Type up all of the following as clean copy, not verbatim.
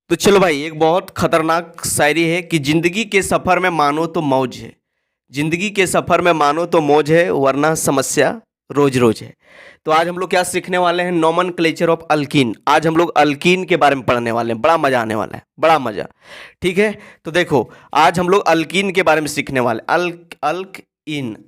तो चलो भाई, एक बहुत खतरनाक शायरी है कि जिंदगी के सफर में मानो तो मौज है। जिंदगी के सफर में मानो तो मौज है, वरना समस्या रोज रोज है। तो आज हम लोग क्या सीखने वाले हैं? Nomenclature of alkyne. आज हम लोग अल्कीन के बारे में पढ़ने वाले हैं। बड़ा मजा आने वाला है, बड़ा मजा। ठीक है, तो देखो, आज हम लोग अल्कीन के बारे में सीखने वाले हैं।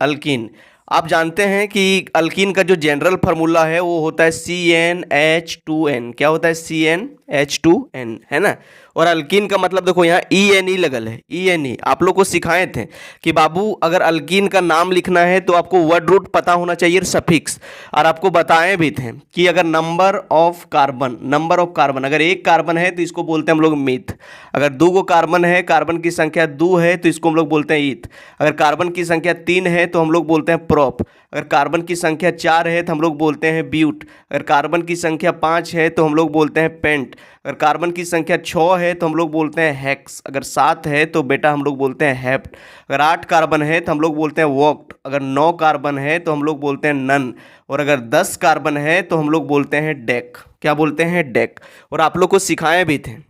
अल्कीन। आप जानते हैं कि अल्कीन का जो जनरल फार्मूला है वो होता है CnH2n। क्या होता है? CnH2n, है ना। और अल्कीन का मतलब देखो, यहाँ ENE लगल है। ENE आप लोग को सिखाए थे कि बाबू अगर अल्कीन का नाम लिखना है तो आपको वर्ड रूट पता होना चाहिए, सफिक्स। और आपको बताए भी थे कि अगर नंबर ऑफ कार्बन अगर एक कार्बन है तो इसको बोलते हैं हम लोग मिथ। अगर दो गो कार्बन है, कार्बन की संख्या 2 है, तो इसको हम लोग बोलते हैं ईथ। अगर कार्बन की संख्या 3 है तो हम लोग बोलते हैं प्रोप। अगर कार्बन की संख्या 4 है तो हम लोग बोलते हैं ब्यूट। अगर कार्बन की संख्या 5 है तो हम लोग बोलते हैं पेंट। अगर कार्बन की संख्या 6 है तो हम लोग बोलते हैं हेक्स। अगर 7 है तो बेटा हम लोग बोलते हैं हेप्ट। अगर 8 कार्बन है तो हम लोग बोलते हैं वॉक्ट। अगर 9 कार्बन है तो हम लोग बोलते हैं नन। और अगर 10 कार्बन है तो हम लोग बोलते हैं डेक। क्या बोलते हैं? डेक। और आप लोग को सिखाए भी थे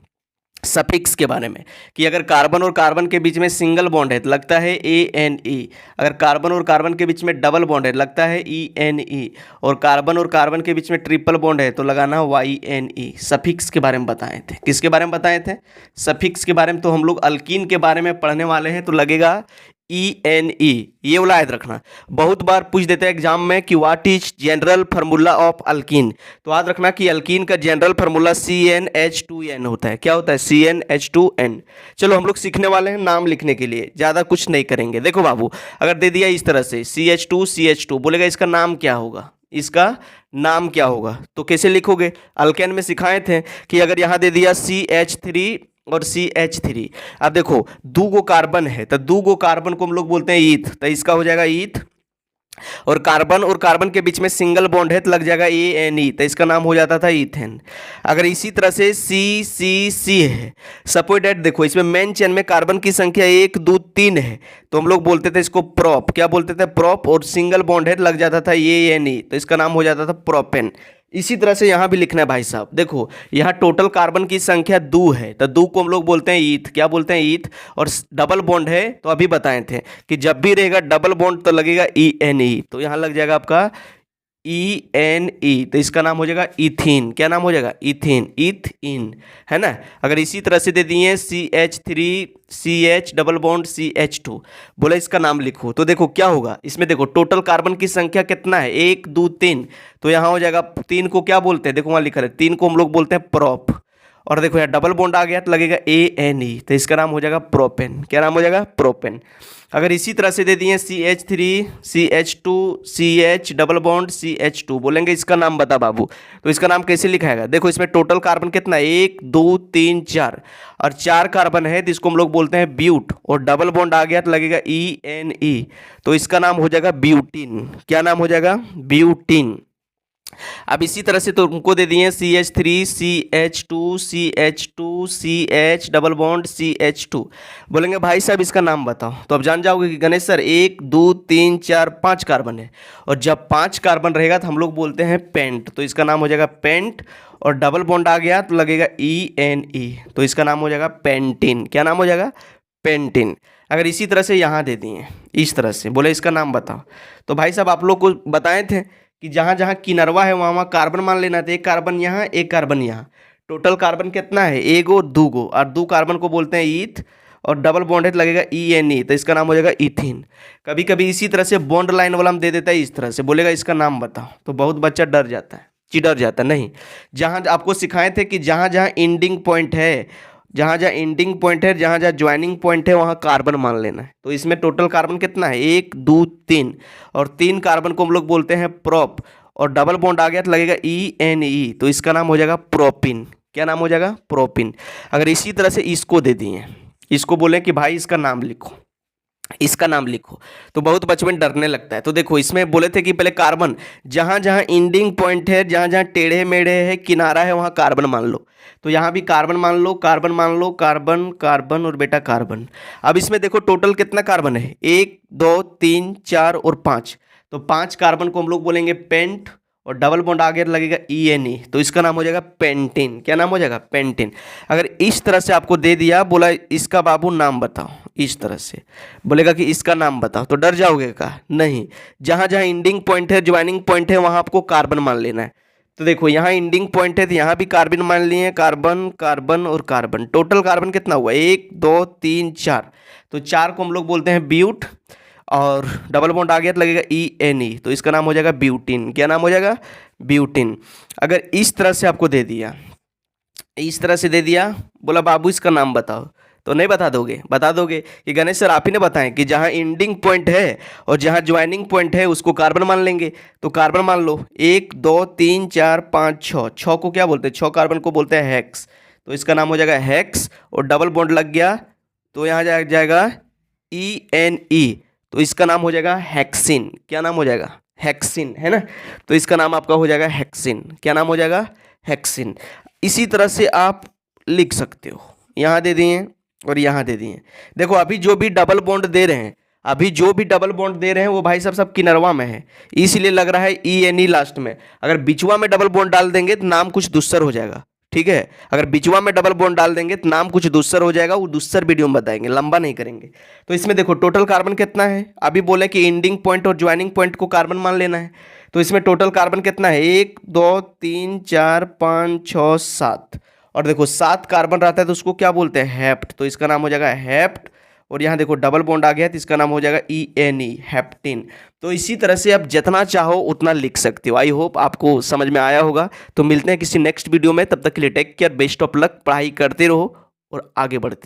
सफिक्स के बारे में कि अगर कार्बन और कार्बन के बीच में सिंगल बॉन्ड है तो लगता है ANE। अगर कार्बन और कार्बन के बीच में डबल बॉन्ड है तो लगता है ENE। और कार्बन और कार्बन के बीच में ट्रिपल बॉन्ड है तो लगाना YNE। सफिक्स के बारे में बताए थे। किसके बारे में बताए थे? सफिक्स के बारे में। तो हम लोग अल्कीन के बारे में पढ़ने वाले हैं, तो लगेगा ENE। ये वाला याद रखना। बहुत बार पूछ देते हैं एग्जाम में कि what is general formula of alkyne. तो याद रखना कि अल्कीन का जनरल फार्मूला CnH2n होता है। क्या होता है? CnH2n। चलो हम लोग सीखने वाले हैं नाम लिखने के लिए, ज़्यादा कुछ नहीं करेंगे। देखो बाबू, अगर दे दिया इस तरह से CH2 बोलेगा इसका नाम क्या होगा? इसका नाम क्या होगा? तो कैसे लिखोगे? अल्केन में सिखाए थे कि अगर यहाँ दे दिया CH3 और CH3। अब देखो, दो गो कार्बन है तो दो गो कार्बन को हम लोग बोलते हैं ईथ, तो इसका हो जाएगा ईथ। और कार्बन के बीच में सिंगल बॉन्ड है तो लग जाएगा ANE, तो इसका नाम हो जाता था ईथेन। अगर इसी तरह से CCC है, सपोज डेट देखो, इसमें मेन चेन में कार्बन की संख्या 1 2 3 है, तो हम लोग बोलते थे इसको प्रोप। क्या बोलते थे? प्रोप। और सिंगल बॉन्ड है तो लग जाता था ANE, तो इसका नाम हो जाता था प्रोपेन। इसी तरह से यहाँ भी लिखना है भाई साहब। देखो, यहाँ टोटल कार्बन की संख्या 2 है, तो 2 को हम लोग बोलते हैं ईथ। क्या बोलते हैं? ईथ। और डबल बॉन्ड है तो अभी बताए थे कि जब भी रहेगा डबल बॉन्ड तो लगेगा ENE, तो यहाँ लग जाएगा आपका ENE, तो इसका नाम हो जाएगा इथीन। क्या नाम हो जाएगा? इथीन। इथ इन, है ना। अगर इसी तरह से दे दिए CH3 CH double bond CH2, बोला इसका नाम लिखो, तो देखो क्या होगा इसमें। देखो टोटल कार्बन की संख्या कितना है? 1 2 3, तो यहाँ हो जाएगा 3 को क्या बोलते हैं? देखो वहाँ लिखा है 3 को हम लोग बोलते हैं प्रोप। और देखो यहाँ डबल बॉन्ड आ गया तो लगेगा ANE, तो इसका नाम हो जाएगा प्रोपेन। क्या नाम हो जाएगा? प्रोपेन। अगर इसी तरह से दे दिए CH3 CH2 CH double bond CH2, बोलेंगे इसका नाम बता बाबू, तो इसका नाम कैसे लिखाएगा? देखो इसमें टोटल कार्बन कितना है? 1 2 3 4, और 4 कार्बन है तो इसको हम लोग बोलते हैं ब्यूट। और डबल बॉन्ड आ गया तो लगेगा ENE, तो इसका नाम हो जाएगा ब्यूटीन। क्या नाम हो जाएगा? ब्यूटीन। अब इसी तरह से तुमको दे दिए CH3 CH2 CH2 CH double bond CH2, बोलेंगे भाई साहब इसका नाम बताओ, तो अब जान जाओगे कि गणेश सर 1 2 3 4 5 कार्बन है, और जब 5 कार्बन रहेगा तो हम लोग बोलते हैं पेंट, तो इसका नाम हो जाएगा पेंट। और डबल बॉन्ड आ गया तो लगेगा ENE, तो इसका नाम हो जाएगा पेंटिन। क्या नाम हो जाएगा? पेंटिन। अगर इसी तरह से यहाँ दे दिए इस तरह से, बोले इसका नाम बताओ, तो भाई साहब आप लोग को बताए थे कि जहाँ जहाँ किनरवा है वहाँ वहाँ कार्बन मान लेना था। एक कार्बन यहाँ, एक कार्बन यहाँ। टोटल कार्बन कितना है? 1 गो 2 गो, और 2 कार्बन को बोलते हैं ईथ। और डबल बॉन्ड है तो लगेगा ENE, तो इसका नाम हो जाएगा इथीन। कभी कभी इसी तरह से बॉन्ड लाइन वाला हम दे देता है इस तरह से, बोलेगा इसका नाम बताओ, तो बहुत बच्चा डर जाता है, चिढ़ जाता है। नहीं, जहाँ आपको सिखाए थे कि जहाँ जहाँ एंडिंग पॉइंट है, जहाँ जहाँ एंडिंग पॉइंट है, जहाँ जहाँ ज्वाइनिंग पॉइंट है, वहाँ कार्बन मान लेना है। तो इसमें टोटल कार्बन कितना है? 1 2 3, और 3 कार्बन को हम लोग बोलते हैं प्रोप। और डबल बॉन्ड आ गया तो लगेगा ENE, तो इसका नाम हो जाएगा प्रोपिन। क्या नाम हो जाएगा? प्रोपिन। अगर इसी तरह से इसको दे दिए, इसको बोले कि भाई इसका नाम लिखो, इसका नाम लिखो, तो बहुत बचपन डरने लगता है। तो देखो इसमें बोले थे कि पहले कार्बन, जहाँ जहाँ एंडिंग पॉइंट है, जहाँ जहाँ टेढ़े मेढ़े है, किनारा है, वहाँ कार्बन मान लो। तो यहाँ भी कार्बन मान लो, कार्बन मान लो, कार्बन कार्बन और बेटा कार्बन। अब इसमें देखो टोटल कितना कार्बन है? 1 2 3 4 और 5, तो 5 कार्बन को हम लोग बोलेंगे पेंट। और डबल बॉन्ड आगे लगेगा ENE, तो इसका नाम हो जाएगा पेंटिन। क्या नाम हो जाएगा? पेंटिन। अगर इस तरह से आपको दे दिया, बोला इसका बाबू नाम बताओ, इस तरह से बोलेगा कि इसका नाम बताओ, तो डर जाओगे का? नहीं। जहाँ जहाँ इंडिंग पॉइंट है, ज्वाइनिंग पॉइंट है, वहाँ आपको कार्बन मान लेना है। तो देखो यहाँ इंडिंग पॉइंट है तो यहाँ भी कार्बन मान लिए, कार्बन कार्बन और कार्बन। टोटल कार्बन कितना हुआ? 1 2 3 4। तो 4 को हम लोग बोलते हैं ब्यूट, और डबल बॉन्ड आ गया तो लगेगा ENE, तो इसका नाम हो जाएगा ब्यूटिन। क्या नाम हो जाएगा? ब्यूटिन। अगर इस तरह से आपको दे दिया, इस तरह से दे दिया, बोला बाबू इसका नाम बताओ, तो नहीं बता दोगे? बता दोगे कि गणेश सर आप ही ने बताएं कि जहाँ इंडिंग पॉइंट है और जहाँ ज्वाइनिंग पॉइंट है उसको कार्बन मान लेंगे। तो कार्बन मान लो 1 2 3 4 5 6। 6 को क्या बोलते हैं? 6 कार्बन को बोलते हैं हेक्स, तो इसका नाम हो जाएगा हेक्स। और डबल बॉन्ड लग गया तो यहाँ जाएगा ENE, तो इसका नाम हो जाएगा हेक्सिन। क्या नाम हो जाएगा? हेक्सिन, है ना। तो इसका नाम आपका हो जाएगा हेक्सिन। क्या नाम हो जाएगा? हेक्सिन। इसी तरह से आप लिख सकते हो, यहाँ दे दिए और यहाँ दे दिए। देखो अभी जो भी डबल बॉन्ड दे रहे हैं, अभी जो भी डबल बॉन्ड दे रहे हैं वो भाई साहब सब किनरवा में है, इसलिए लग रहा है ENE लास्ट में। अगर बिचवा में डबल बॉन्ड डाल देंगे तो नाम कुछ दूसर हो जाएगा, ठीक है। अगर बिचवा में डबल बॉन्ड डाल देंगे तो नाम कुछ दूसर हो जाएगा, वो दूसर वीडियो में बताएंगे, लंबा नहीं करेंगे। तो इसमें देखो टोटल कार्बन कितना है, अभी बोले कि इंडिंग पॉइंट और ज्वाइनिंग पॉइंट को कार्बन मान लेना है, तो इसमें टोटल कार्बन कितना है? 1 2 3 4 5 6 7। और देखो 7 कार्बन रहता है तो उसको क्या बोलते हैं? हेप्ट, तो इसका नाम हो जाएगा हेप्ट। और यहाँ देखो डबल बॉन्ड आ गया तो इसका नाम हो जाएगा ENE, हेप्टिन। तो इसी तरह से आप जितना चाहो उतना लिख सकते हो। आई होप आपको समझ में आया होगा। तो मिलते हैं किसी नेक्स्ट वीडियो में, तब तक के लिए take care, best of luck, पढ़ाई करते रहो और आगे बढ़ते रहो।